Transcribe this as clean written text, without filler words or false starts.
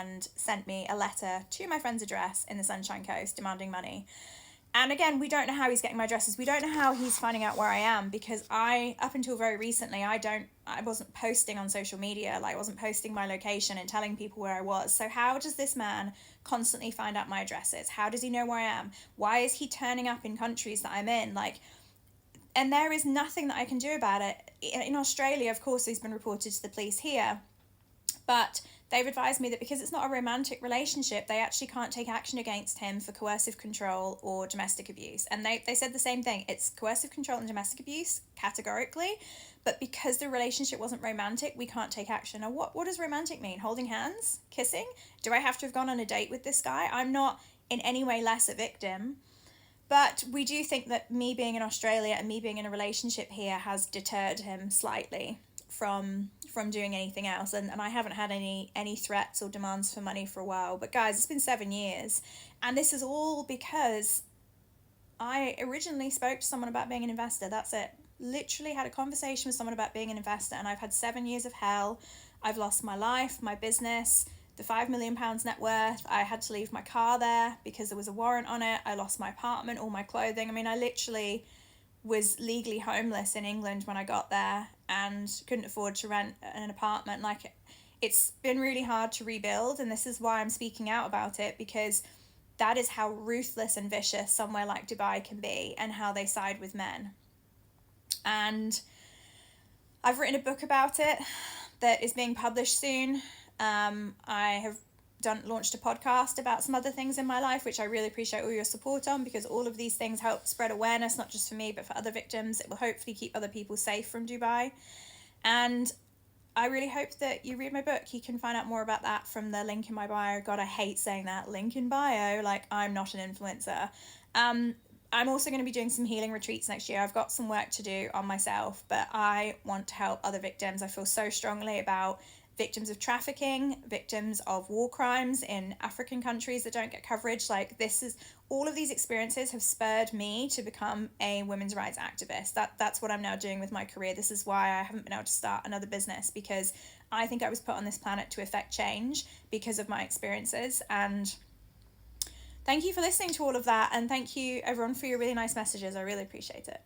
and sent me a letter to my friend's address in the Sunshine Coast demanding money. And again, we don't know how he's getting my addresses. We don't know how he's finding out where I am, because up until very recently, I wasn't posting on social media. Like, I wasn't posting my location and telling people where I was. So how does this man constantly find out my addresses? How does he know where I am? Why is he turning up in countries that I'm in? Like, and there is nothing that I can do about it. In Australia, of course, he's been reported to the police here, but they've advised me that because it's not a romantic relationship, they actually can't take action against him for coercive control or domestic abuse. And they said the same thing. It's coercive control and domestic abuse, categorically. But because the relationship wasn't romantic, we can't take action. Now, what does romantic mean? Holding hands? Kissing? Do I have to have gone on a date with this guy? I'm not in any way less a victim. But we do think that me being in Australia and me being in a relationship here has deterred him slightly from doing anything else, and I haven't had any threats or demands for money for a while. But guys, it's been 7 years, and this is all because I originally spoke to someone about being an investor. That's it. Literally had a conversation with someone about being an investor, and I've had 7 years of hell. I've lost my life, my business, the £5 million net worth. I had to leave my car there because there was a warrant on it. I lost my apartment, all my clothing. I mean, I literally was legally homeless in England when I got there and couldn't afford to rent an apartment. Like, it's been really hard to rebuild, and this is why I'm speaking out about it, because that is how ruthless and vicious somewhere like Dubai can be, and how they side with men. And I've written a book about it that is being published soon. I have launched a podcast about some other things in my life, which I really appreciate all your support on, because all of these things help spread awareness, not just for me, but for other victims. It will hopefully keep other people safe from Dubai. And I really hope that you read my book. You can find out more about that from the link in my bio. God, I hate saying that, link in bio, like I'm not an influencer. I'm also going to be doing some healing retreats next year. I've got some work to do on myself, but I want to help other victims. I feel so strongly about victims of trafficking, victims of war crimes in African countries that don't get coverage. Like, all of these experiences have spurred me to become a women's rights activist. That's what I'm now doing with my career. This is why I haven't been able to start another business, because I think I was put on this planet to effect change because of my experiences. And thank you for listening to all of that, and thank you everyone for your really nice messages. I really appreciate it.